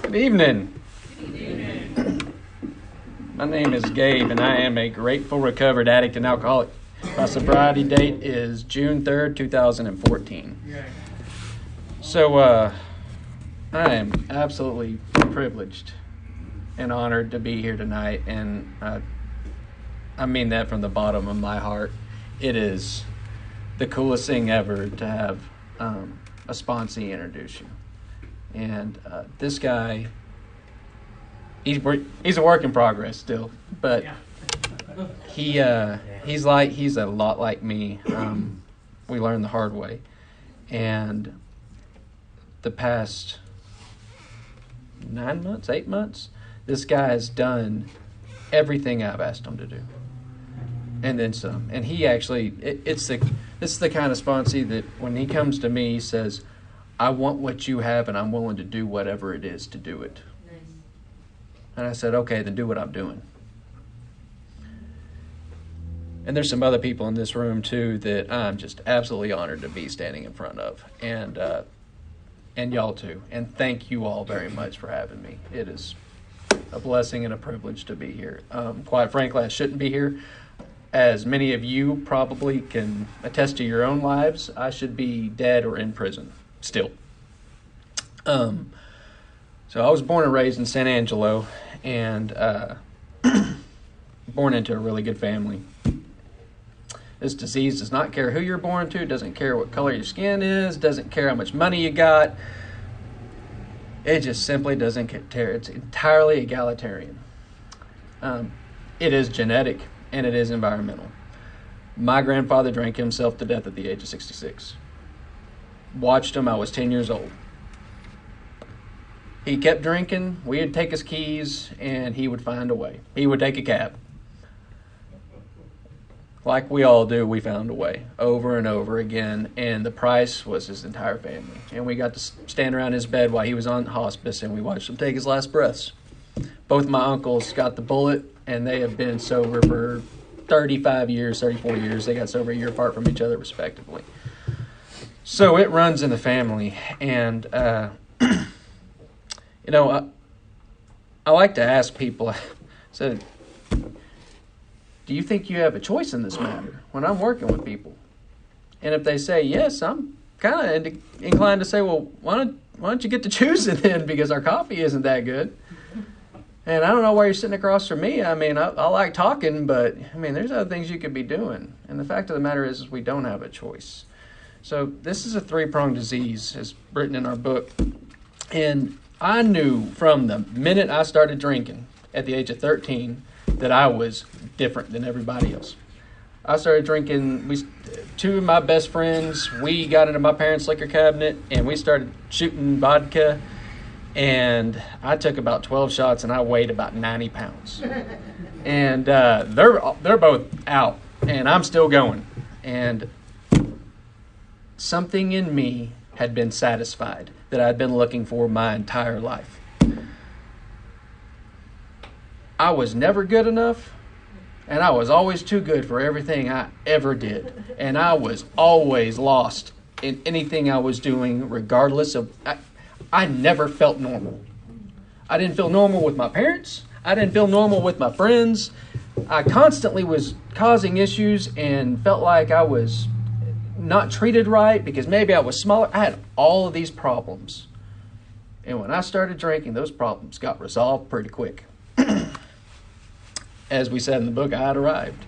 Good evening. My name is Gabe, and I am a grateful recovered addict and alcoholic. My sobriety date is June 3rd, 2014. So I am absolutely privileged and honored to be here tonight, and I mean that from the bottom of my heart. It is the coolest thing ever to have a sponsee introduce you. And this guy, he's a work in progress still, but he's a lot like me. We learned the hard way, and the past 8 months, this guy has done everything I've asked him to do, and then some. And he actually, this is the kind of sponsee that when he comes to me, he says, "I want what you have, and I'm willing to do whatever it is to do it." Nice. And I said, "Okay, then do what I'm doing." And there's some other people in this room too that I'm just absolutely honored to be standing in front of, and y'all too. And thank you all very much for having me. It is a blessing and a privilege to be here. Quite frankly, I shouldn't be here. As many of you probably can attest to your own lives, I should be dead or in prison still. So I was born and raised in San Angelo, and born into a really good family. This disease does not care who you're born to, doesn't care what color your skin is, doesn't care how much money you got. It just simply doesn't care. It's entirely egalitarian. It is genetic, and it is environmental. My grandfather drank himself to death at the age of 66. Watched him, I was 10 years old. He kept drinking, we'd take his keys, and he would find a way. He would take a cab. Like we all do, we found a way over and over again, and the price was his entire family. And we got to stand around his bed while he was on hospice, and we watched him take his last breaths. Both my uncles got the bullet, and they have been sober for 35 years, 34 years. They got sober a year apart from each other, respectively. So it runs in the family, and I like to ask people, so, do you think you have a choice in this matter when I'm working with people? And if they say yes, I'm kind of inclined to say, well, why don't you get to choosing then, because our coffee isn't that good. And I don't know why you're sitting across from me. I mean, I like talking, but I mean, there's other things you could be doing. And the fact of the matter is we don't have a choice. So this is a three-pronged disease, as written in our book. And I knew from the minute I started drinking at the age of 13 that I was different than everybody else. I started drinking, two of my best friends, we got into my parents' liquor cabinet, and we started shooting vodka. And I took about 12 shots, and I weighed about 90 pounds. And they're both out, and I'm still going. And something in me had been satisfied that I'd been looking for my entire life. I was never good enough, and I was always too good for everything I ever did. And I was always lost in anything I was doing, regardless of... I never felt normal. I didn't feel normal with my parents. I didn't feel normal with my friends. I constantly was causing issues and felt like I was not treated right because maybe I was smaller. I had all of these problems. And when I started drinking, those problems got resolved pretty quick. As we said in the book, I had arrived.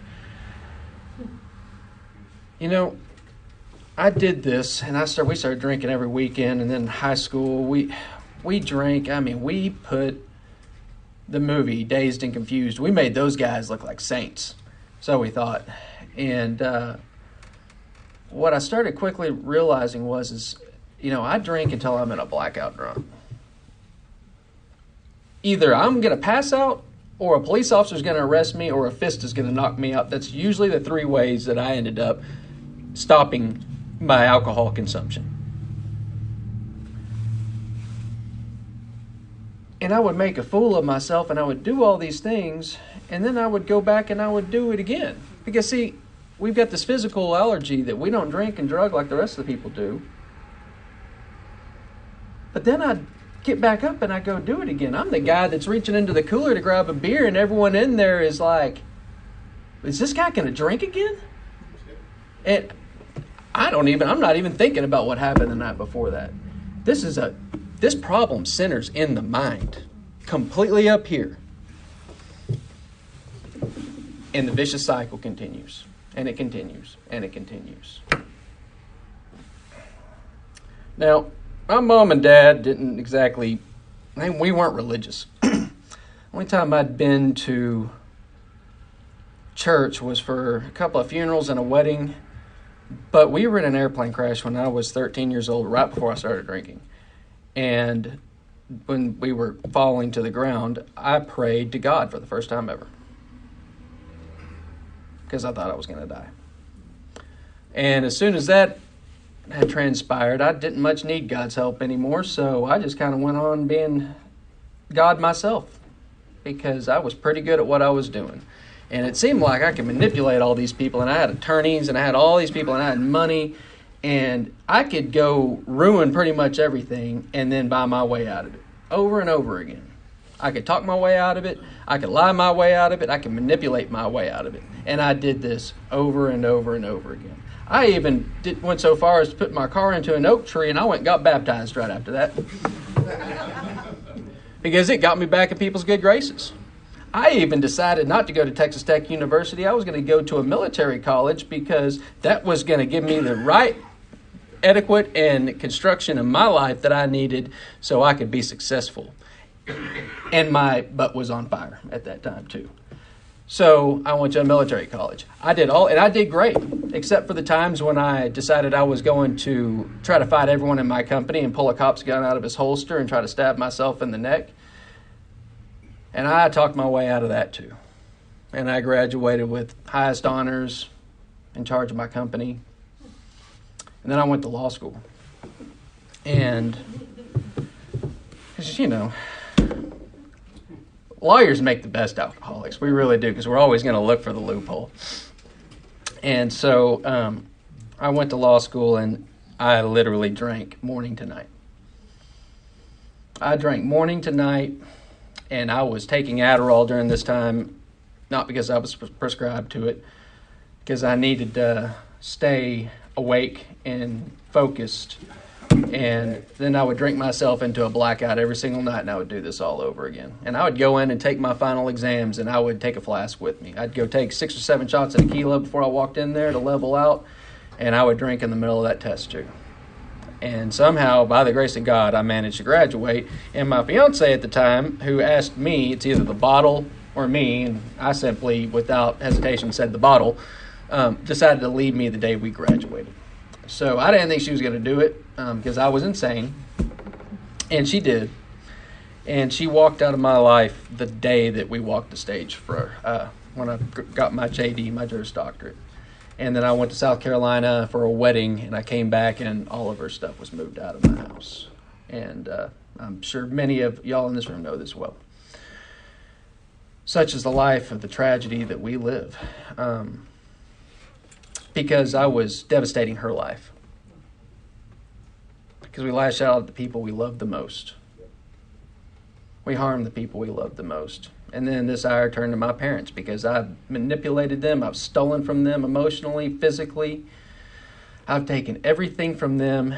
I did this, and we started drinking every weekend, and then in high school, we drank. I mean, we put the movie Dazed and Confused. We made those guys look like saints, so we thought. And what I started quickly realizing was I drink until I'm in a blackout drunk. Either I'm going to pass out, or a police officer is going to arrest me, or a fist is going to knock me out. That's usually the three ways that I ended up stopping my alcohol consumption. And I would make a fool of myself, and I would do all these things, and then I would go back and I would do it again. Because, see, we've got this physical allergy that we don't drink and drug like the rest of the people do. But then I'd get back up and I go do it again. I'm the guy that's reaching into the cooler to grab a beer, and everyone in there is like, is this guy going to drink again? And I'm not even thinking about what happened the night before that. This problem centers in the mind, completely up here. And the vicious cycle continues, and it continues, and it continues. Now, my mom and dad didn't exactly, we weren't religious. Only time I'd been to church was for a couple of funerals and a wedding. But we were in an airplane crash when I was 13 years old, right before I started drinking. And when we were falling to the ground, I prayed to God for the first time ever. Because I thought I was going to die. And as soon as that had transpired, I didn't much need God's help anymore. So I just kind of went on being God myself. Because I was pretty good at what I was doing. And it seemed like I could manipulate all these people, and I had attorneys, and I had all these people, and I had money, and I could go ruin pretty much everything and then buy my way out of it over and over again. I could talk my way out of it. I could lie my way out of it. I could manipulate my way out of it. And I did this over and over and over again. I even went so far as to put my car into an oak tree, and I went and got baptized right after that. Because it got me back in people's good graces. I even decided not to go to Texas Tech University. I was going to go to a military college because that was going to give me the right etiquette and construction in my life that I needed so I could be successful. And my butt was on fire at that time too. So I went to a military college. I did great, except for the times when I decided I was going to try to fight everyone in my company and pull a cop's gun out of his holster and try to stab myself in the neck. And I talked my way out of that too. And I graduated with highest honors, in charge of my company. And then I went to law school. And, lawyers make the best alcoholics. We really do, because we're always going to look for the loophole. And so I went to law school, and I literally drank morning to night. I drank morning to night. And I was taking Adderall during this time, not because I was prescribed to it, because I needed to stay awake and focused. And then I would drink myself into a blackout every single night, and I would do this all over again. And I would go in and take my final exams, and I would take a flask with me. I'd go take 6 or 7 shots of tequila before I walked in there to level out, and I would drink in the middle of that test too. And somehow, by the grace of God, I managed to graduate. And my fiance at the time, who asked me, it's either the bottle or me, and I simply, without hesitation, said the bottle, decided to leave me the day we graduated. So I didn't think she was going to do it because I was insane. And she did. And she walked out of my life the day that we walked the stage for when I got my JD, my Juris Doctorate. And then I went to South Carolina for a wedding, and I came back, and all of her stuff was moved out of my house. And I'm sure many of y'all in this room know this well. Such is the life of the tragedy that we live. Because I was devastating her life. Because we lash out at the people we love the most. We harm the people we love the most. And then this ire turned to my parents because I've manipulated them. I've stolen from them emotionally, physically. I've taken everything from them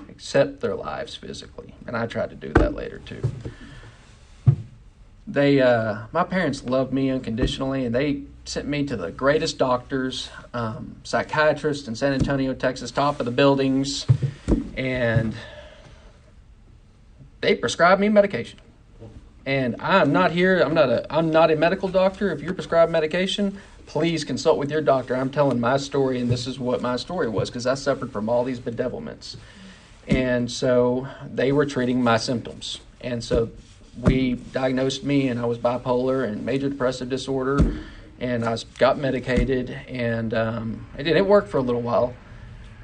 except their lives physically. And I tried to do that later too. My parents loved me unconditionally, and they sent me to the greatest doctors, psychiatrists in San Antonio, Texas, top of the buildings, and they prescribed me medication. And I'm not a medical doctor. If you're prescribed medication, please consult with your doctor. I'm telling my story, and this is what my story was, because I suffered from all these bedevilments. And so they were treating my symptoms. And so we diagnosed me, and I was bipolar and major depressive disorder, and I got medicated, and it didn't work for a little while.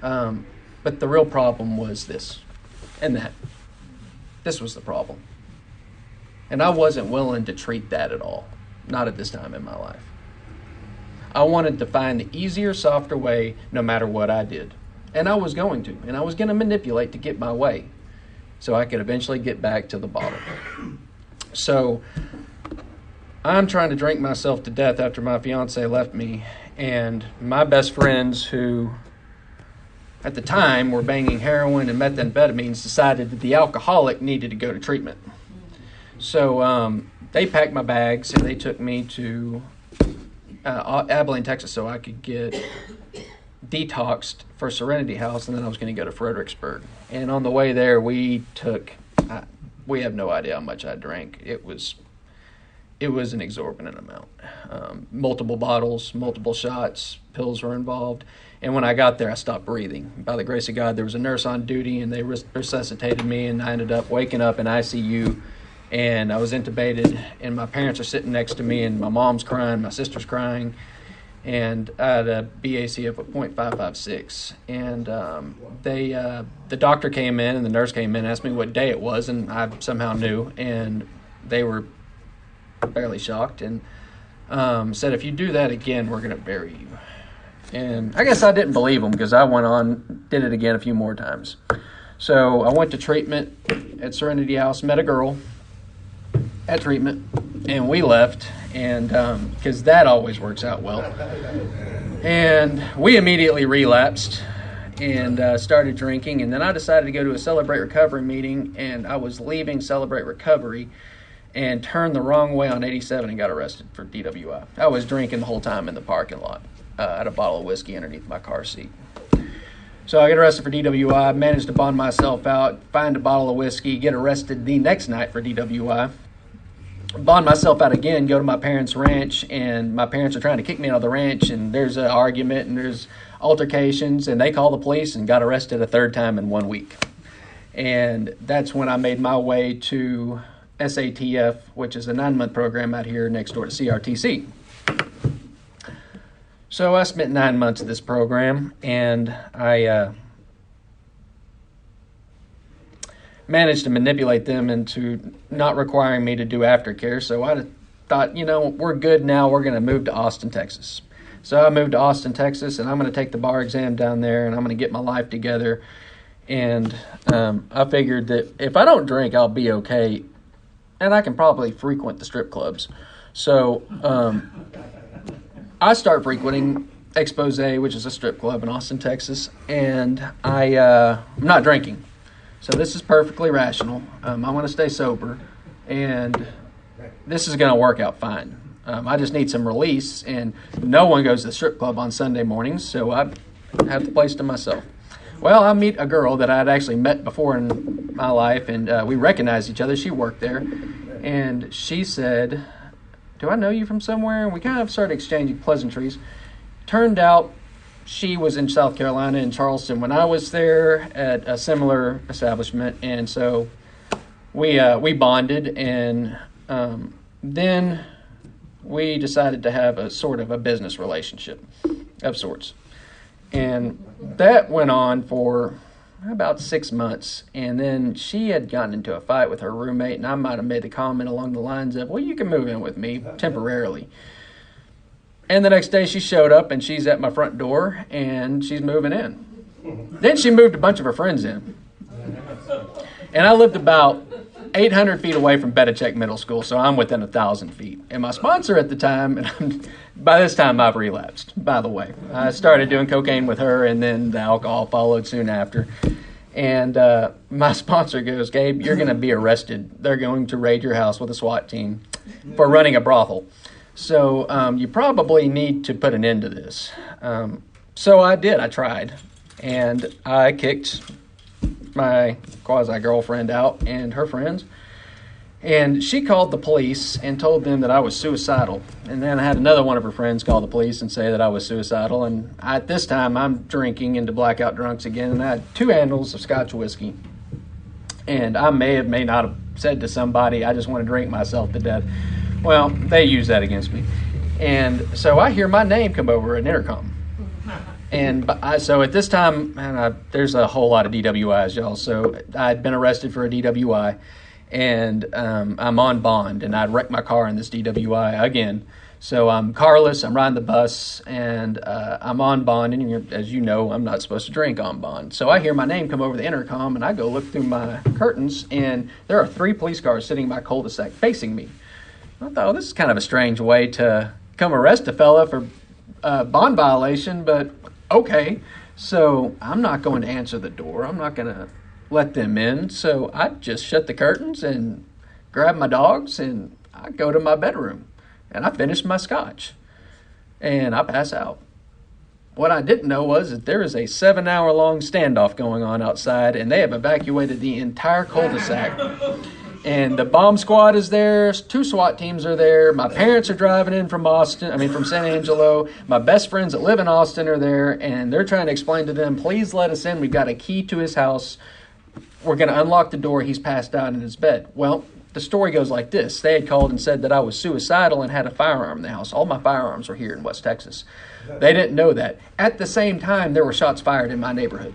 But the real problem was this and that. This was the problem. And I wasn't willing to treat that at all. Not at this time in my life. I wanted to find the easier, softer way no matter what I did. And I was going to. And I was going to manipulate to get my way. so I could eventually get back to the bottle. So I'm trying to drink myself to death after my fiance left me, and my best friends, who at the time were banging heroin and methamphetamines, decided that the alcoholic needed to go to treatment. So they packed my bags and they took me to Abilene, Texas, so I could get detoxed for Serenity House, and then I was going to go to Fredericksburg. And on the way there, we have no idea how much I drank. It was an exorbitant amount. Multiple bottles, multiple shots, pills were involved. And when I got there, I stopped breathing. By the grace of God, there was a nurse on duty, and they resuscitated me, and I ended up waking up in ICU, and I was intubated, and my parents are sitting next to me, and my mom's crying, my sister's crying, and I had a BACF of 0.556. And the doctor came in, and the nurse came in and asked me what day it was, and I somehow knew, and they were fairly shocked, and said, if you do that again, we're going to bury you. And I guess I didn't believe them, because I went on, did it again a few more times. So I went to treatment at Serenity House, met a girl at treatment, and we left, and because that always works out well. And we immediately relapsed and started drinking, and then I decided to go to a Celebrate Recovery meeting, and I was leaving Celebrate Recovery and turned the wrong way on 87 and got arrested for DWI. I was drinking the whole time in the parking lot. I had a bottle of whiskey underneath my car seat. So I get arrested for DWI, managed to bond myself out, find a bottle of whiskey, get arrested the next night for DWI, bond myself out again, go to my parents' ranch, and my parents are trying to kick me out of the ranch, and there's an argument, and there's altercations, and they call the police and got arrested a third time in 1 week. And that's when I made my way to SATF, which is a 9-month program out here next door to CRTC. So I spent 9 months of this program, and I managed to manipulate them into not requiring me to do aftercare. So I thought, we're good now. We're going to move to Austin, Texas. So I moved to Austin, Texas, and I'm going to take the bar exam down there, and I'm going to get my life together. And I figured that if I don't drink, I'll be okay, and I can probably frequent the strip clubs. So I start frequenting Expose, which is a strip club in Austin, Texas, and I'm not drinking. So this is perfectly rational. I want to stay sober, and this is going to work out fine. I just need some release, and no one goes to the strip club on Sunday mornings, so I have the place to myself. Well, I meet a girl that I had actually met before in my life, and we recognized each other. She worked there, and she said, do I know you from somewhere? And we kind of started exchanging pleasantries. Turned out she was in South Carolina, in Charleston, when I was there at a similar establishment. And so we bonded, and then we decided to have a sort of a business relationship of sorts. And that went on for about 6 months, and then she had gotten into a fight with her roommate, and I might have made the comment along the lines of, well, you can move in with me temporarily. And the next day she showed up, and she's at my front door, and she's moving in. Then she moved a bunch of her friends in. And I lived about 800 feet away from Bedichek Middle School, so I'm within 1,000 feet. And my sponsor at the time, and by this time I've relapsed, by the way. I started doing cocaine with her, and then the alcohol followed soon after. And my sponsor goes, Gabe, you're going to be arrested. They're going to raid your house with a SWAT team for running a brothel. So you probably need to put an end to this. So I did. I tried. And I kicked my quasi-girlfriend out and her friends. And she called the police and told them that I was suicidal. And then I had another one of her friends call the police and say that I was suicidal. And at this time, I'm drinking into blackout drunks again. And I had 2 handles of Scotch whiskey. And I may not have said to somebody, I just want to drink myself to death. Well, they use that against me. And so I hear my name come over an intercom. And so at this time, there's a whole lot of DWIs, y'all. So I'd been arrested for a DWI, and I'm on bond, and I'd wrecked my car in this DWI again. So I'm carless, I'm riding the bus, and I'm on bond. And as you know, I'm not supposed to drink on bond. So I hear my name come over the intercom, and I go look through my curtains, and there are 3 police cars sitting in my cul-de-sac facing me. I thought, well, this is kind of a strange way to come arrest a fella for bond violation, but okay. So I'm not going to answer the door. I'm not going to let them in. So I just shut the curtains and grab my dogs, and I go to my bedroom. And I finish my scotch, and I pass out. What I didn't know was that there is a 7-hour-long standoff going on outside, and they have evacuated the entire cul-de-sac. And the bomb squad is there. 2 SWAT teams are there. My parents are driving in from San Angelo. My best friends that live in Austin are there, and they're trying to explain to them, please let us in. We've got a key to his house. We're going to unlock the door. He's passed out in his bed. Well, the story goes like this. They had called and said that I was suicidal and had a firearm in the house. All my firearms were here in West Texas. They didn't know that. At the same time, there were shots fired in my neighborhood.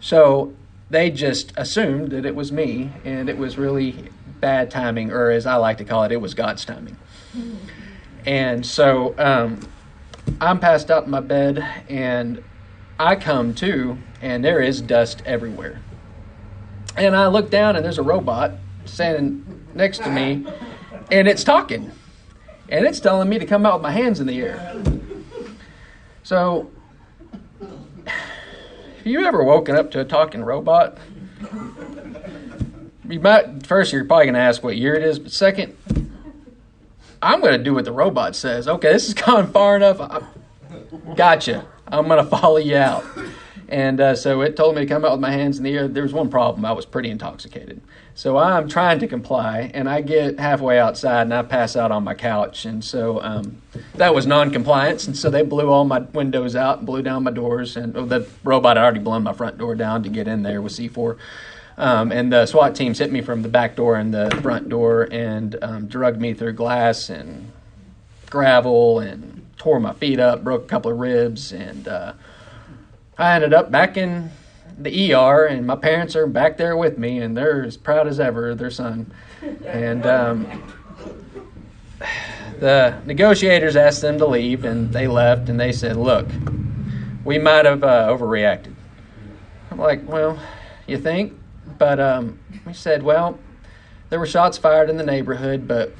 So they just assumed that it was me, and it was really bad timing, or as I like to call it, it was God's timing. And so I'm passed out in my bed, and I come to, and there is dust everywhere. And I look down, and there's a robot standing next to me, and it's talking, and it's telling me to come out with my hands in the air. So, have you ever woken up to a talking robot? First, you're probably going to ask what year it is, but second, I'm going to do what the robot says. Okay, this has gone far enough. Gotcha. I'm going to follow you out. And so it told me to come out with my hands in the air. There was one problem. I was pretty intoxicated. So I'm trying to comply, and I get halfway outside, and I pass out on my couch. And so that was non-compliance, and so they blew all my windows out and blew down my doors. And the robot had already blown my front door down to get in there with C4. And the SWAT teams hit me from the back door and the front door and drugged me through glass and gravel and tore my feet up, broke a couple of ribs, and I ended up back in the ER, and my parents are back there with me, and they're as proud as ever of their son. And the negotiators asked them to leave, and they left, and they said, look, we might have overreacted. I'm like, well, you think? But we said, well, there were shots fired in the neighborhood, but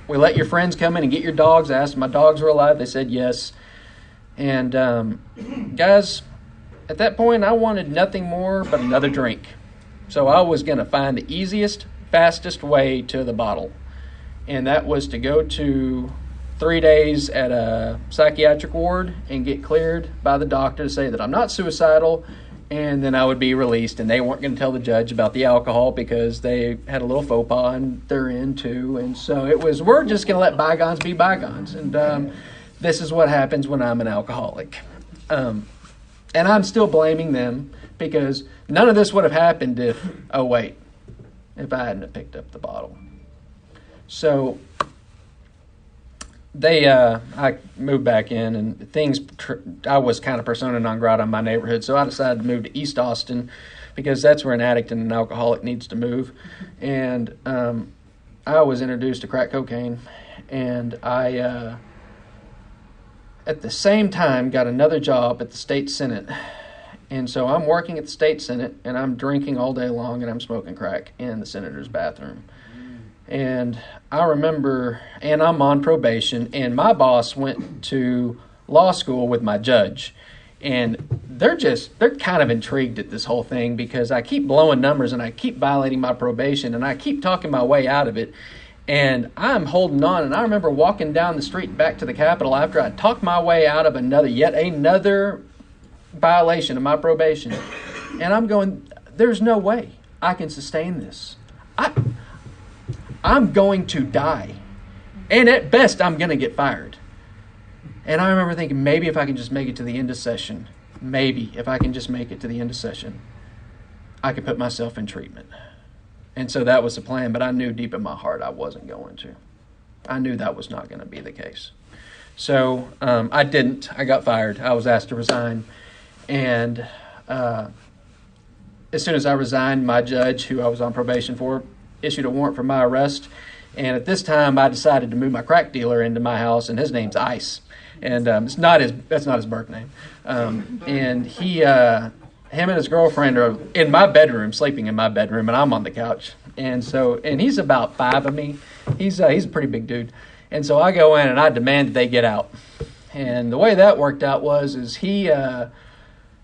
we let your friends come in and get your dogs. I asked if my dogs were alive. They said yes. And guys, at that point, I wanted nothing more but another drink. So I was going to find the easiest, fastest way to the bottle. And that was to go to 3 days at a psychiatric ward and get cleared by the doctor to say that I'm not suicidal, and then I would be released. And they weren't going to tell the judge about the alcohol because they had a little faux pas and they're in too. And so it was, we're just going to let bygones be bygones. And this is what happens when I'm an alcoholic. And I'm still blaming them because none of this would have happened if I hadn't have picked up the bottle. So I moved back in, and I was kind of persona non grata in my neighborhood, so I decided to move to East Austin because that's where an addict and an alcoholic needs to move. And I was introduced to crack cocaine, and I at the same time got another job at the state senate. And so I'm working at the state senate, and I'm drinking all day long, and I'm smoking crack in the senator's bathroom. And I remember, and I'm on probation, and my boss went to law school with my judge. And they're kind of intrigued at this whole thing because I keep blowing numbers and I keep violating my probation and I keep talking my way out of it. And I'm holding on. And I remember walking down the street back to the Capitol after I talked my way out of yet another violation of my probation. And I'm going, there's no way I can sustain this. I'm going to die. And at best, I'm going to get fired. And I remember thinking, maybe if I can just make it to the end of session, I could put myself in treatment. And so that was the plan, but I knew deep in my heart I wasn't going to. I knew that was not going to be the case. So I didn't. I got fired. I was asked to resign. And as soon as I resigned, my judge, who I was on probation for, issued a warrant for my arrest. And at this time, I decided to move my crack dealer into my house, and his name's Ice. And that's not his birth name. And him and his girlfriend are in my bedroom, sleeping in my bedroom, and I'm on the couch. And he's about 5 of me. He's a pretty big dude. And so I go in and I demand that they get out. And the way that worked out is he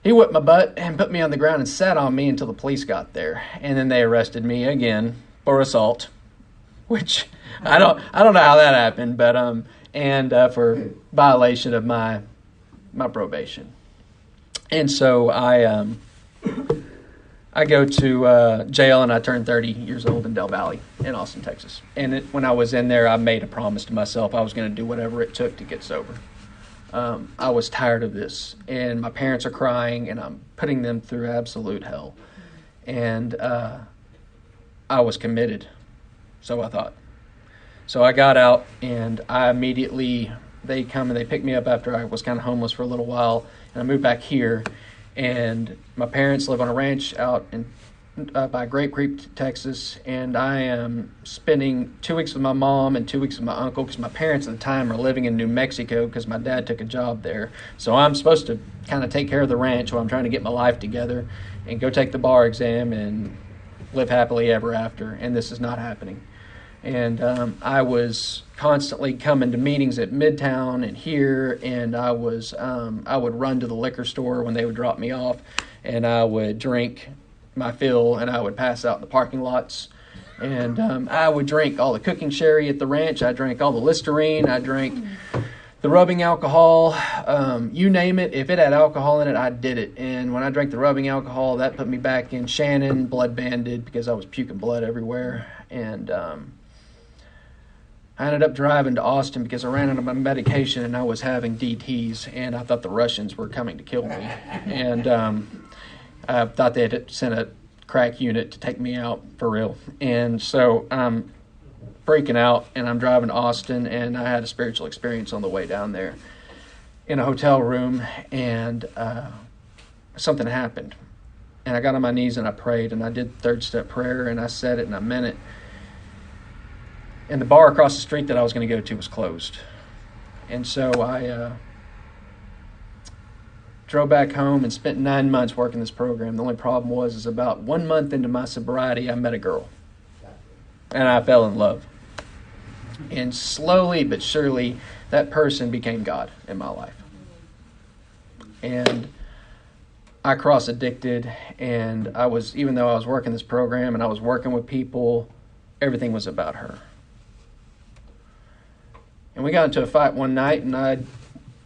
whipped my butt and put me on the ground and sat on me until the police got there. And then they arrested me again for assault, which I don't know how that happened, but for violation of my probation. And so I go to jail, and I turned 30 years old in Del Valle in Austin, Texas. And when I was in there, I made a promise to myself I was going to do whatever it took to get sober. I was tired of this, and my parents are crying, and I'm putting them through absolute hell. And I was committed, so I thought. So I got out, and they come and they pick me up after I was kind of homeless for a little while, and I moved back here. And my parents live on a ranch out by Grape Creek, Texas, and I am spending 2 weeks with my mom and 2 weeks with my uncle, because my parents at the time are living in New Mexico because my dad took a job there. So I'm supposed to kind of take care of the ranch while I'm trying to get my life together and go take the bar exam and live happily ever after, and this is not happening. And I was constantly coming to meetings at Midtown and here, and I would run to the liquor store when they would drop me off, and I would drink my fill, and I would pass out in the parking lots. And I would drink all the cooking sherry at the ranch. I drank all the Listerine. I drank the rubbing alcohol. You name it. If it had alcohol in it, I did it. And when I drank the rubbing alcohol, that put me back in Shannon, blood banded, because I was puking blood everywhere. And I ended up driving to Austin because I ran out of my medication and I was having DTs, and I thought the Russians were coming to kill me. And I thought they had sent a crack unit to take me out for real. And so I'm freaking out, and I'm driving to Austin, and I had a spiritual experience on the way down there in a hotel room, and something happened. And I got on my knees and I prayed, and I did third step prayer, and I said it and I meant it. And the bar across the street that I was going to go to was closed. And so I drove back home and spent 9 months working this program. The only problem is about 1 month into my sobriety, I met a girl. And I fell in love. And slowly but surely, that person became God in my life. And I cross-addicted, and even though I was working this program and I was working with people, everything was about her. And we got into a fight one night, and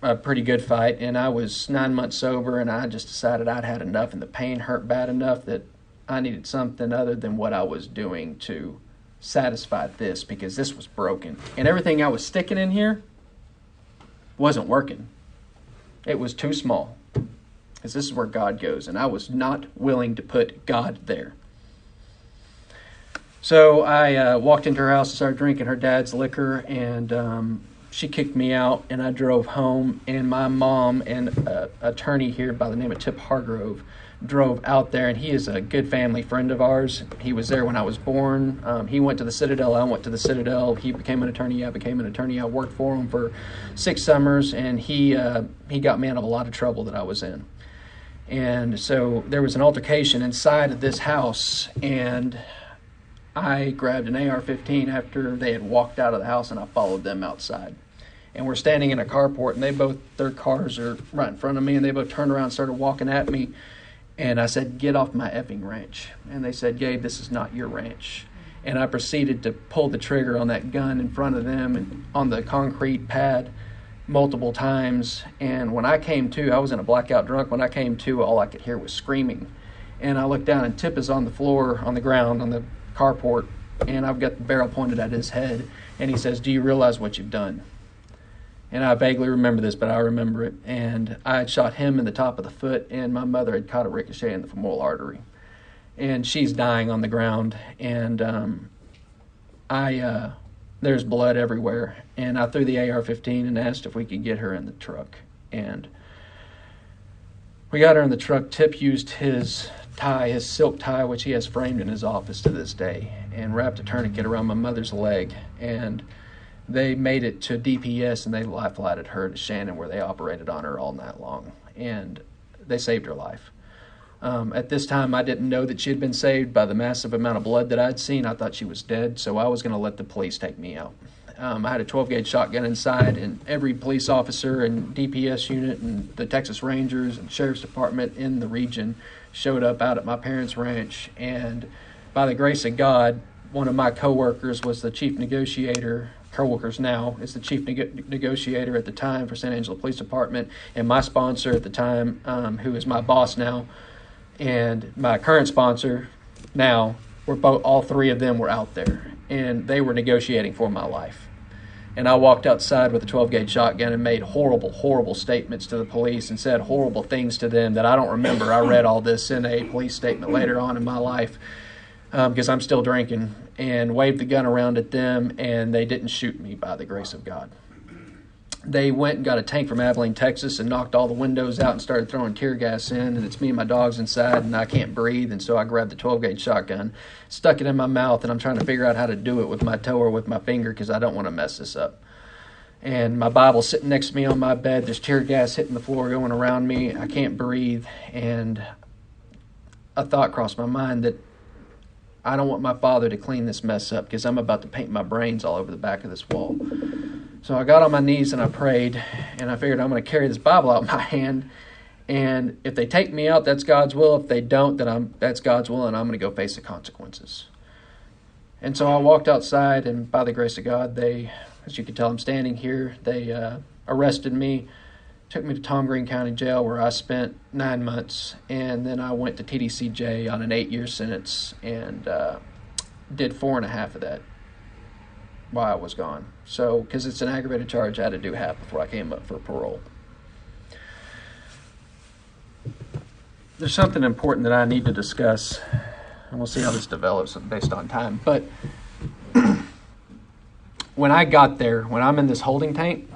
a pretty good fight, and I was 9 months sober, and I just decided I'd had enough, and the pain hurt bad enough that I needed something other than what I was doing to satisfy this, because this was broken. And everything I was sticking in here wasn't working. It was too small, because this is where God goes, and I was not willing to put God there. So I walked into her house and started drinking her dad's liquor, and she kicked me out, and I drove home, and my mom and an attorney here by the name of Tip Hargrove drove out there, and he is a good family friend of ours. He was there when I was born. He went to the Citadel. I went to the Citadel. He became an attorney. I became an attorney. I worked for him for 6 summers, and he got me out of a lot of trouble that I was in. And so there was an altercation inside of this house, and I grabbed an AR-15 after they had walked out of the house, and I followed them outside. And we're standing in a carport, and their cars are right in front of me, and they both turned around and started walking at me. And I said, "Get off my effing ranch." And they said, "Gabe, this is not your ranch." And I proceeded to pull the trigger on that gun in front of them and on the concrete pad multiple times. And when I came to, I was in a blackout drunk. When I came to, all I could hear was screaming. And I looked down, and Tip is on the floor, on the ground, on the carport, and I've got the barrel pointed at his head, and he says, "Do you realize what you've done?" And I vaguely remember this, but I remember it. And I had shot him in the top of the foot, and my mother had caught a ricochet in the femoral artery. And she's dying on the ground, and there's blood everywhere. And I threw the AR-15 and asked if we could get her in the truck. And we got her in the truck. Tip used his tie, his silk tie, which he has framed in his office to this day. and wrapped a tourniquet around my mother's leg. And they made it to DPS, and they life flighted her to Shannon, where they operated on her all night long. And they saved her life. At this time, I didn't know that she had been saved by the massive amount of blood that I'd seen. I thought she was dead, so I was going to let the police take me out. I had a 12-gauge shotgun inside, and every police officer and DPS unit and the Texas Rangers and Sheriff's Department in the region showed up out at my parents' ranch. And by the grace of God, one of my coworkers was the chief negotiator. Co-workers now is the chief negotiator at the time for San Angelo Police Department, and my sponsor at the time, who is my boss now, and my current sponsor now, all three of them were out there, and they were negotiating for my life. And I walked outside with a 12-gauge shotgun and made horrible, horrible statements to the police and said horrible things to them that I don't remember. I read all this in a police statement later on in my life, because I'm still drinking, and waved the gun around at them, and they didn't shoot me by the grace of God. They went and got a tank from Abilene, Texas, and knocked all the windows out and started throwing tear gas in, and it's me and my dogs inside, and I can't breathe, and so I grabbed the 12-gauge shotgun, stuck it in my mouth, and I'm trying to figure out how to do it with my toe or with my finger because I don't want to mess this up. And my Bible's sitting next to me on my bed. There's tear gas hitting the floor going around me. I can't breathe, and a thought crossed my mind that I don't want my father to clean this mess up because I'm about to paint my brains all over the back of this wall. So I got on my knees and I prayed, and I figured I'm going to carry this Bible out in my hand, and if they take me out, that's God's will. If they don't, then that's God's will, and I'm going to go face the consequences. And so I walked outside, and by the grace of God, they, as you can tell I'm standing here, they arrested me, took me to Tom Green County Jail, where I spent 9 months, and then I went to TDCJ on an 8-year sentence and did 4.5 of that while I was gone. So, because it's an aggravated charge, I had to do half before I came up for parole. There's something important that I need to discuss, and we'll see how this develops based on time. But when I got there, when I'm in this holding tank,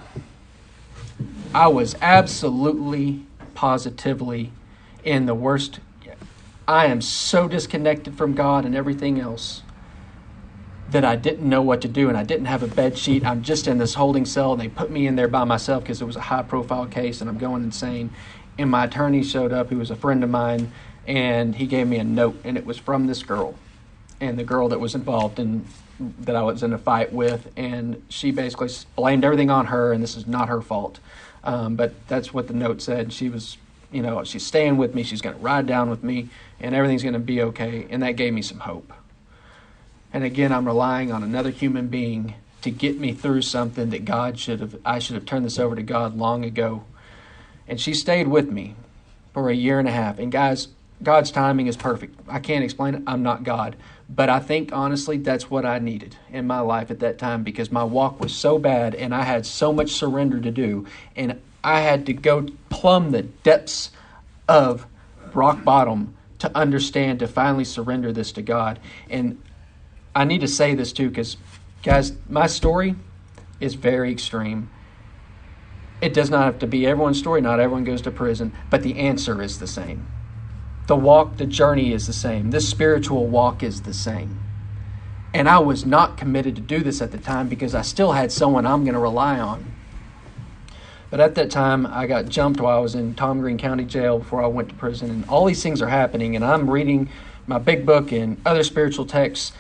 I was absolutely, positively in the worst. I am so disconnected from God and everything else that I didn't know what to do, and I didn't have a bed sheet. I'm just in this holding cell, and they put me in there by myself because it was a high-profile case, and I'm going insane. And my attorney showed up, who was a friend of mine, and he gave me a note, and it was from this girl, and the girl that was involved in that I was in a fight with, and she basically blamed everything on her, and this is not her fault. But that's what the note said. She was, she's staying with me. She's going to ride down with me, and everything's going to be okay. And that gave me some hope. And again, I'm relying on another human being to get me through something that I should have turned this over to God long ago. And she stayed with me for 1.5 years. And guys, God's timing is perfect. I can't explain it. I'm not God. But I think, honestly, that's what I needed in my life at that time, because my walk was so bad and I had so much surrender to do. And I had to go plumb the depths of rock bottom to understand, to finally surrender this to God. And I need to say this too, because, guys, my story is very extreme. It does not have to be everyone's story. Not everyone goes to prison, but the answer is the same. The journey is the same. This spiritual walk is the same. And I was not committed to do this at the time because I still had someone I'm going to rely on. But at that time, I got jumped while I was in Tom Green County Jail before I went to prison. And all these things are happening. And I'm reading my big book and other spiritual texts.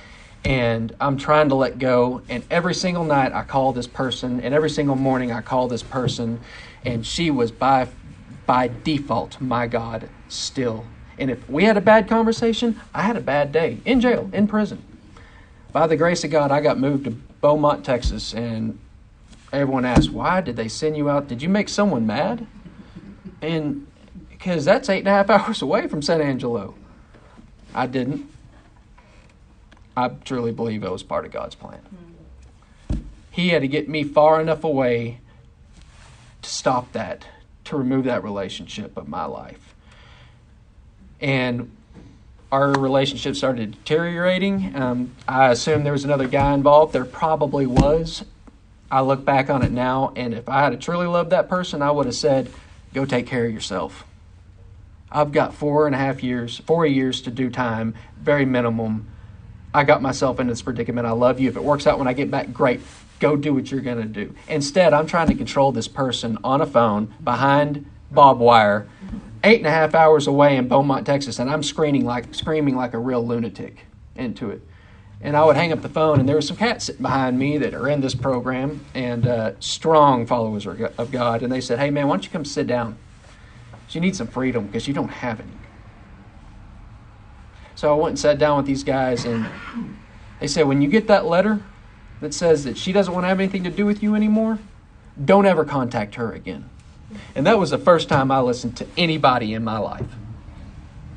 And I'm trying to let go. And every single night I call this person. And every single morning I call this person. And she was by default, my God, still. And if we had a bad conversation, I had a bad day in jail, in prison. By the grace of God, I got moved to Beaumont, Texas, and everyone asked, why did they send you out? Did you make someone mad? And because that's 8.5 hours away from San Angelo. I didn't. I truly believe it was part of God's plan. He had to get me far enough away to stop that, to remove that relationship of my life. And our relationship started deteriorating. I assumed there was another guy involved. There probably was. I look back on it now, and if I had truly loved that person, I would have said, go take care of yourself. I've got 4 years to do time, very minimum, I got myself into this predicament. I love you. If it works out when I get back, great. Go do what you're going to do. Instead, I'm trying to control this person on a phone behind barbed wire, 8.5 hours away in Beaumont, Texas, and I'm screaming like a real lunatic into it. And I would hang up the phone, and there were some cats sitting behind me that are in this program and strong followers of God. And they said, hey, man, why don't you come sit down? You need some freedom because you don't have any. So I went and sat down with these guys, and they said, when you get that letter that says that she doesn't want to have anything to do with you anymore, don't ever contact her again. And that was the first time I listened to anybody in my life.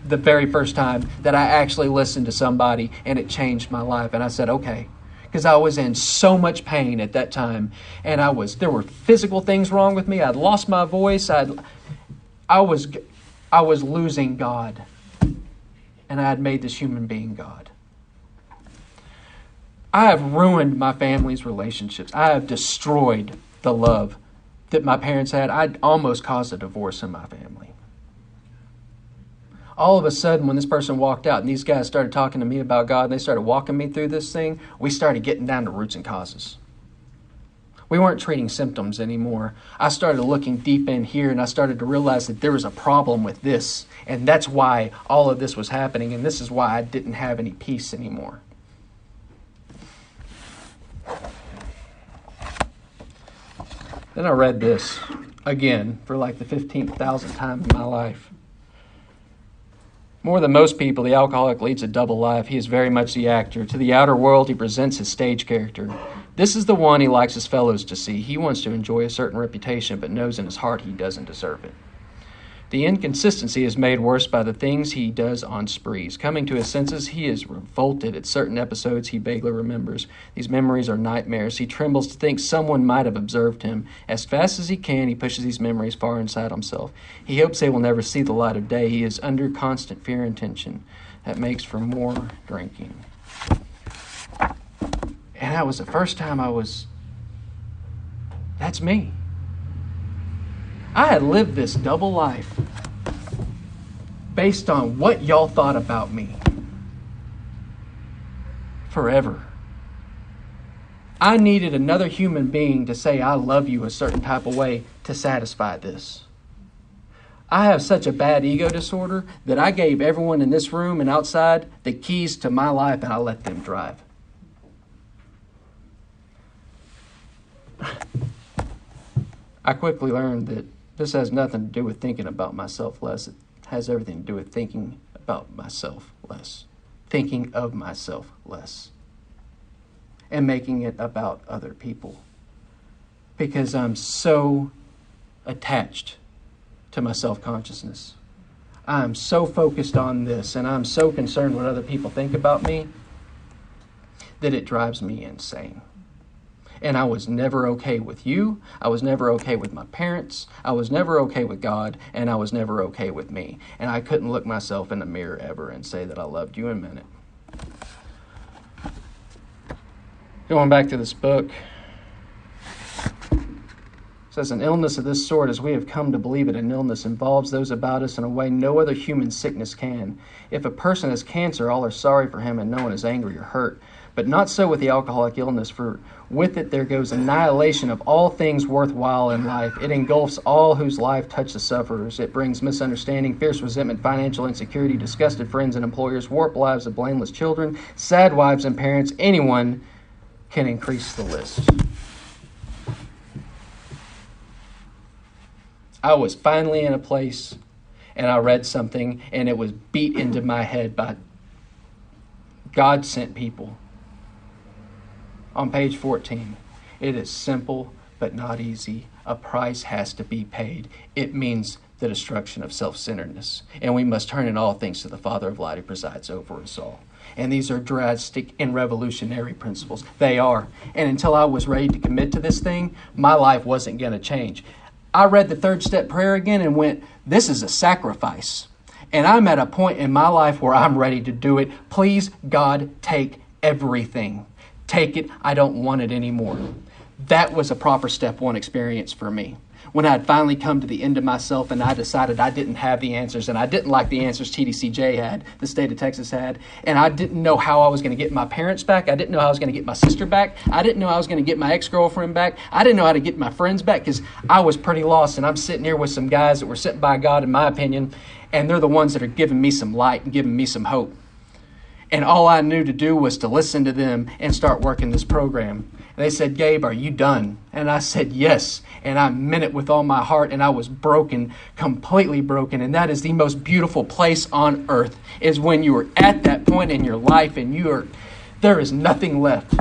The very first time that I actually listened to somebody, and it changed my life. And I said, okay, because I was in so much pain at that time, and there were physical things wrong with me. I'd lost my voice. I was losing God, and I had made this human being God. I have ruined my family's relationships. I have destroyed the love that my parents had. I almost caused a divorce in my family. All of a sudden, when this person walked out and these guys started talking to me about God and they started walking me through this thing, we started getting down to roots and causes. We weren't treating symptoms anymore. I started looking deep in here, and I started to realize that there was a problem with this, and that's why all of this was happening, and this is why I didn't have any peace anymore. Then I read this again for like the 15,000th time in my life. More than most people, the alcoholic leads a double life. He is very much the actor. To the outer world, he presents his stage character. This is the one he likes his fellows to see. He wants to enjoy a certain reputation, but knows in his heart he doesn't deserve it. The inconsistency is made worse by the things he does on sprees. Coming to his senses, he is revolted at certain episodes he vaguely remembers. These memories are nightmares. He trembles to think someone might have observed him. As fast as he can, he pushes these memories far inside himself. He hopes they will never see the light of day. He is under constant fear and tension. That makes for more drinking. And that was the first time that's me. I had lived this double life based on what y'all thought about me forever. I needed another human being to say I love you a certain type of way to satisfy this. I have such a bad ego disorder that I gave everyone in this room and outside the keys to my life, and I let them drive. I quickly learned that this has nothing to do with thinking about myself less. It has everything to do with thinking about myself less. Thinking of myself less. And making it about other people. Because I'm so attached to my self-consciousness. I'm so focused on this, and I'm so concerned what other people think about me, that it drives me insane. And I was never okay with you. I was never okay with my parents. I was never okay with God. And I was never okay with me. And I couldn't look myself in the mirror ever and say that I loved you and meant it. Going back to this book, it says, an illness of this sort, as we have come to believe it, an illness involves those about us in a way no other human sickness can. If a person has cancer, all are sorry for him and no one is angry or hurt. But not so with the alcoholic illness, for with it there goes annihilation of all things worthwhile in life. It engulfs all whose life touch the sufferers. It brings misunderstanding, fierce resentment, financial insecurity, disgusted friends and employers, warped lives of blameless children, sad wives and parents. Anyone can increase the list. I was finally in a place, and I read something, and it was beat into my head by God sent people. On page 14, it is simple but not easy. A price has to be paid. It means the destruction of self-centeredness. And we must turn in all things to the Father of light who presides over us all. And these are drastic and revolutionary principles. They are. And until I was ready to commit to this thing, my life wasn't going to change. I read the third step prayer again and went, this is a sacrifice. And I'm at a point in my life where I'm ready to do it. Please, God, take everything. Take it. I don't want it anymore. That was a proper step one experience for me. When I had finally come to the end of myself and I decided I didn't have the answers, and I didn't like the answers TDCJ had, the state of Texas had, and I didn't know how I was going to get my parents back. I didn't know how I was going to get my sister back. I didn't know how I was going to get my ex-girlfriend back. I didn't know how to get my friends back because I was pretty lost, and I'm sitting here with some guys that were sent by God, in my opinion, and they're the ones that are giving me some light and giving me some hope. And all I knew to do was to listen to them and start working this program. And they said, "Gabe, are you done?" And I said, "Yes." And I meant it with all my heart. And I was broken, completely broken. And that is the most beautiful place on earth, is when you are at that point in your life and there is nothing left.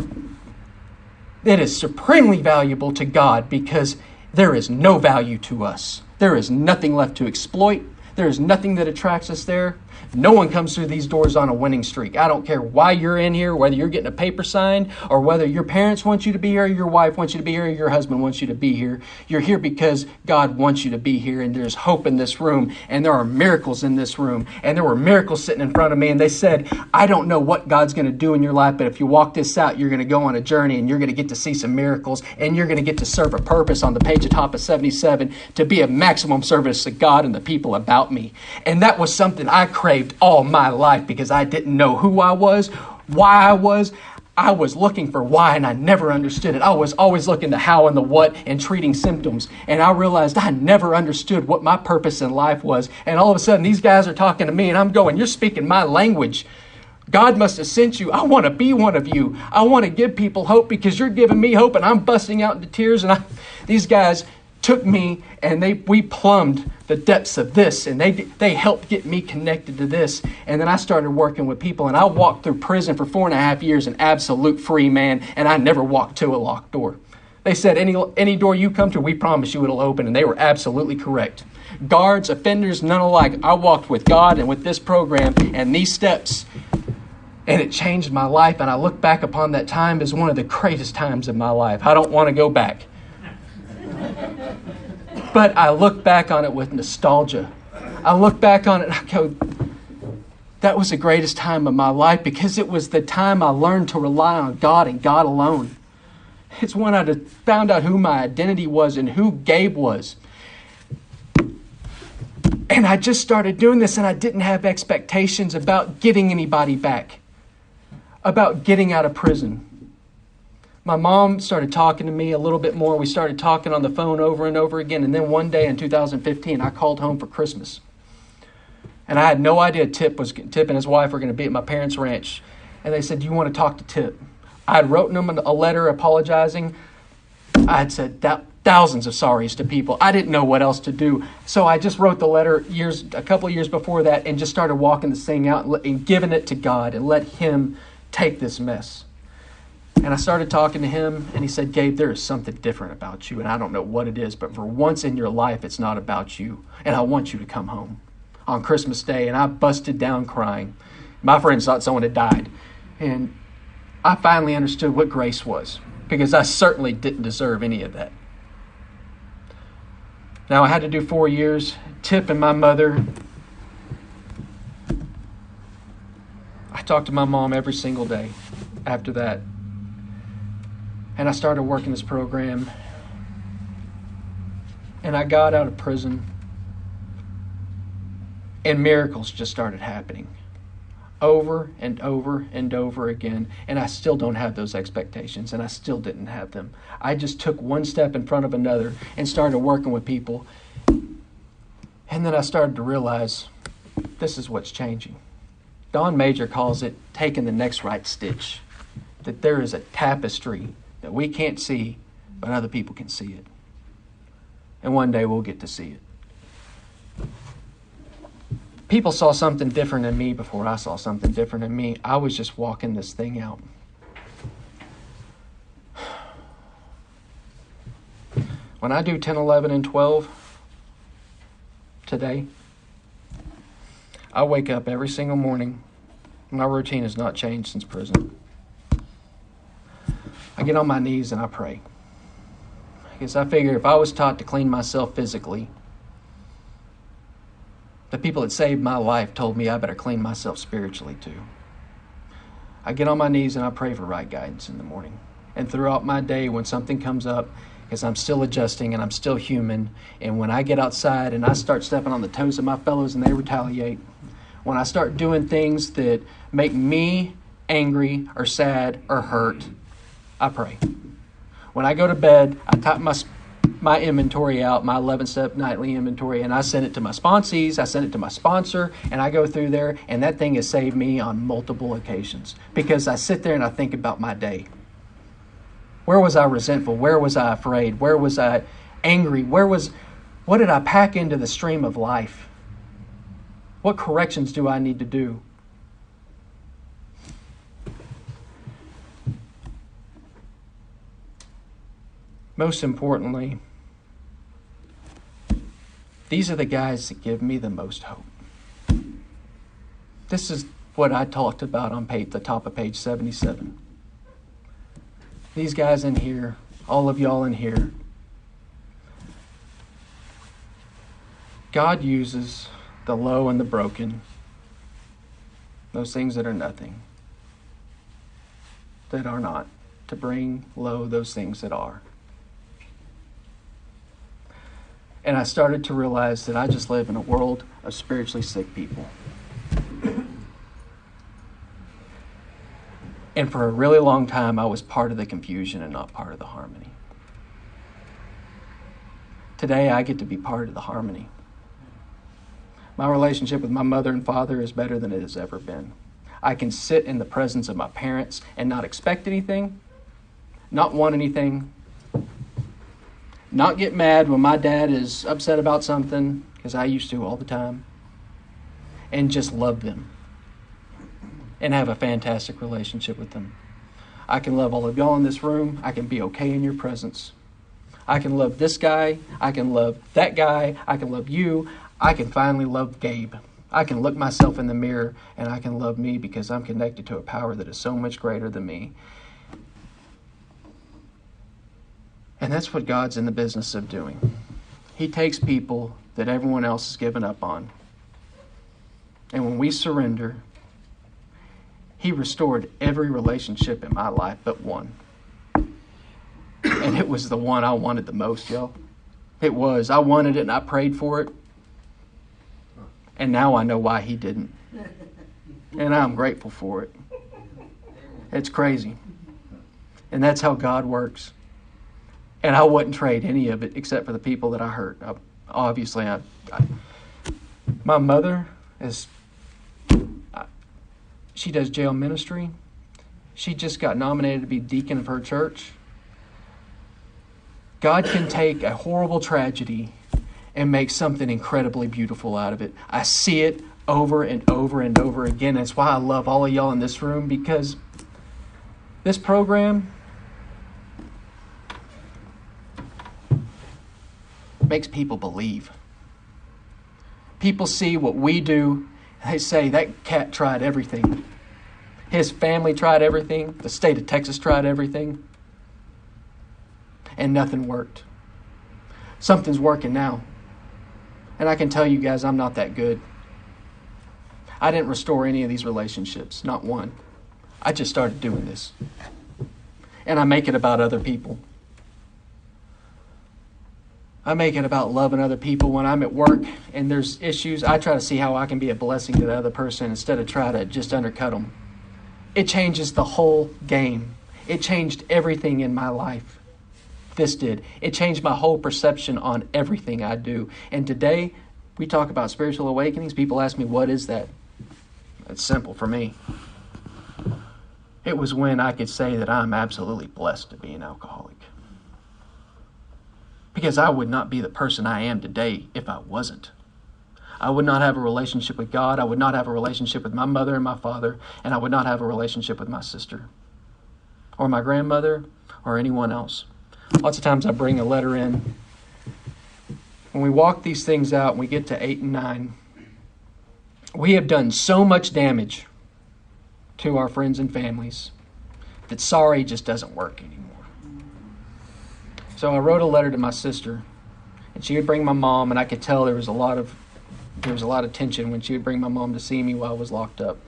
It is supremely valuable to God because there is no value to us. There is nothing left to exploit. There is nothing that attracts us there. No one comes through these doors on a winning streak. I don't care why you're in here, whether you're getting a paper signed or whether your parents want you to be here, or your wife wants you to be here, or your husband wants you to be here. You're here because God wants you to be here, and there's hope in this room, and there are miracles in this room. And there were miracles sitting in front of me, and they said, "I don't know what God's going to do in your life, but if you walk this out, you're going to go on a journey, and you're going to get to see some miracles, and you're going to get to serve a purpose on the page atop of 77 to be of maximum service to God and the people about me." And that was something I craved all my life because I didn't know who I was, why I was. I was looking for why, and I never understood it. I was always looking to how and the what and treating symptoms. And I realized I never understood what my purpose in life was. And all of a sudden, these guys are talking to me, and I'm going, "You're speaking my language. God must have sent you. I want to be one of you. I want to give people hope because you're giving me hope." And I'm busting out into tears. And these guys took me, and we plumbed the depths of this, and they helped get me connected to this. And then I started working with people, and I walked through prison for 4.5 years, an absolute free man, and I never walked to a locked door. They said, any door you come to, we promise you it'll open, and they were absolutely correct. Guards, offenders, none alike. I walked with God and with this program and these steps, and it changed my life, and I look back upon that time as one of the greatest times of my life. I don't want to go back. But I look back on it with nostalgia. I look back on it and I go, that was the greatest time of my life because it was the time I learned to rely on God and God alone. It's when I found out who my identity was and who Gabe was. And I just started doing this, and I didn't have expectations about getting anybody back, about getting out of prison. My mom started talking to me a little bit more. We started talking on the phone over and over again. And then one day in 2015, I called home for Christmas. And I had no idea Tip and his wife were going to be at my parents' ranch. And they said, "Do you want to talk to Tip?" I had written them a letter apologizing. I had said thousands of sorries to people. I didn't know what else to do. So I just wrote the letter a couple of years before that, and just started walking this thing out and giving it to God and let Him take this mess. And I started talking to him, and he said, "Gabe, there is something different about you, and I don't know what it is, but for once in your life, it's not about you, and I want you to come home." On Christmas Day, and I busted down crying. My friends thought someone had died. And I finally understood what grace was, because I certainly didn't deserve any of that. Now, I had to do 4 years. Tip and my mother, I talked to my mom every single day after that. And I started working this program. And I got out of prison. And miracles just started happening. Over and over and over again. And I still don't have those expectations. And I still didn't have them. I just took one step in front of another and started working with people. And then I started to realize this is what's changing. Don Major calls it taking the next right stitch. That there is a tapestry that we can't see, but other people can see it. And one day we'll get to see it. People saw something different in me before I saw something different in me. I was just walking this thing out. When I do 10, 11, and 12 today, I wake up every single morning. My routine has not changed since prison. I get on my knees and I pray. Because I figure if I was taught to clean myself physically, the people that saved my life told me I better clean myself spiritually too. I get on my knees and I pray for right guidance in the morning. and throughout my day when something comes up, because I'm still adjusting and I'm still human. And when I get outside and I start stepping on the toes of my fellows and they retaliate, when I start doing things that make me angry or sad or hurt, I pray. When I go to bed, I type my inventory out, my 11-step nightly inventory, and I send it to my sponsees, I send it to my sponsor, and I go through there, and that thing has saved me on multiple occasions because I sit there and I think about my day. Where was I resentful? Where was I afraid? Where was I angry? What did I pack into the stream of life? What corrections do I need to do? Most importantly, these are the guys that give me the most hope. This is what I talked about on the top of page 77. These guys in here, all of y'all in here, God uses the low and the broken, those things that are nothing, that are not, to bring low those things that are. And I started to realize that I just live in a world of spiritually sick people. And for a really long time, I was part of the confusion and not part of the harmony. Today, I get to be part of the harmony. My relationship with my mother and father is better than it has ever been. I can sit in the presence of my parents and not expect anything, not want anything, not get mad when my dad is upset about something, because I used to all the time, and just love them and have a fantastic relationship with them. I can love all of y'all in this room. I can be okay in your presence. I can love this guy. I can love that guy. I can love you. I can finally love Gabe. I can look myself in the mirror and I can love me because I'm connected to a power that is so much greater than me. And that's what God's in the business of doing. He takes people that everyone else has given up on. And when we surrender, He restored every relationship in my life but one. And it was the one I wanted the most, y'all. It was. I wanted it and I prayed for it. And now I know why He didn't. And I'm grateful for it. It's crazy. And that's how God works. And I wouldn't trade any of it except for the people that I hurt. Obviously, my mother is... She does jail ministry. She just got nominated to be deacon of her church. God can take a horrible tragedy and make something incredibly beautiful out of it. I see it over and over and over again. That's why I love all of y'all in this room, because this program makes people believe. People see what we do. They say, that cat tried everything. His family tried everything. The state of Texas tried everything. And nothing worked. Something's working now. And I can tell you guys, I'm not that good. I didn't restore any of these relationships. Not one. I just started doing this. And I make it about other people. I make it about loving other people. When I'm at work and there's issues, I try to see how I can be a blessing to the other person instead of try to just undercut them. It changes the whole game. It changed everything in my life. This did. It changed my whole perception on everything I do. And today, we talk about spiritual awakenings. People ask me, what is that? It's simple for me. It was when I could say that I'm absolutely blessed to be an alcoholic. Because I would not be the person I am today if I wasn't. I would not have a relationship with God. I would not have a relationship with my mother and my father. And I would not have a relationship with my sister or my grandmother or anyone else. Lots of times I bring a letter in. When we walk these things out and we get to 8 and 9, we have done so much damage to our friends and families that sorry just doesn't work anymore. So I wrote a letter to my sister, and she would bring my mom, and I could tell there was a lot of tension when she would bring my mom to see me while I was locked up.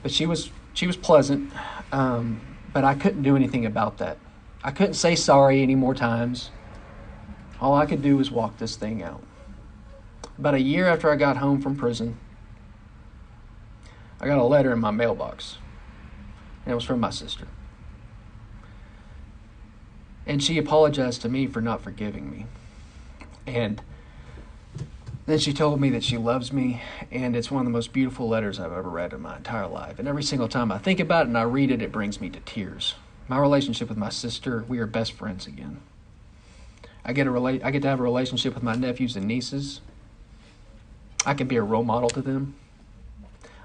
But she was pleasant, But I couldn't do anything about that. I couldn't say sorry any more times. All I could do was walk this thing out. About a year after I got home from prison, I got a letter in my mailbox. And it was from my sister. And she apologized to me for not forgiving me. And then she told me that she loves me, and it's one of the most beautiful letters I've ever read in my entire life. And every single time I think about it and I read it, it brings me to tears. My relationship with my sister, we are best friends again. I get to have a relationship with my nephews and nieces. I can be a role model to them.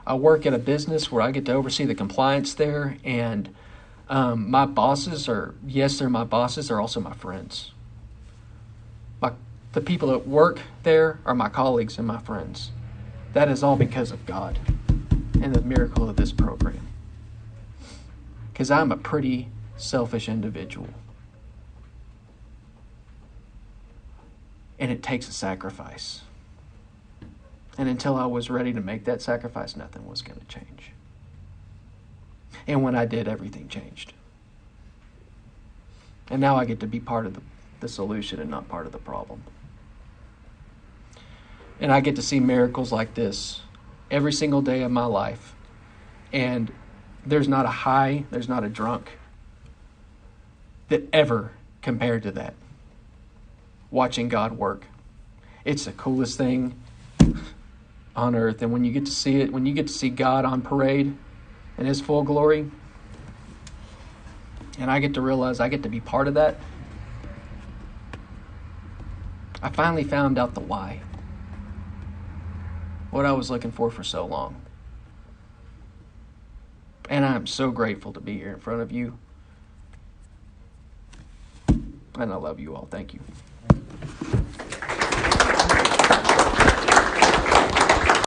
I work at a business where I get to oversee the compliance there, and my bosses they're my bosses, they're also my friends. The people that work there are my colleagues and my friends. That is all because of God and the miracle of this program. Because I'm a pretty selfish individual. And it takes a sacrifice. And until I was ready to make that sacrifice, nothing was going to change. And when I did, everything changed. And now I get to be part of the solution and not part of the problem. And I get to see miracles like this every single day of my life. And there's not a high, there's not a drunk that ever compared to that. Watching God work. It's the coolest thing on earth. And when you get to see it, when you get to see God on parade in His full glory, and I get to realize I get to be part of that, I finally found out the why. What I was looking for so long. And I'm so grateful to be here in front of you. And I love you all. Thank you.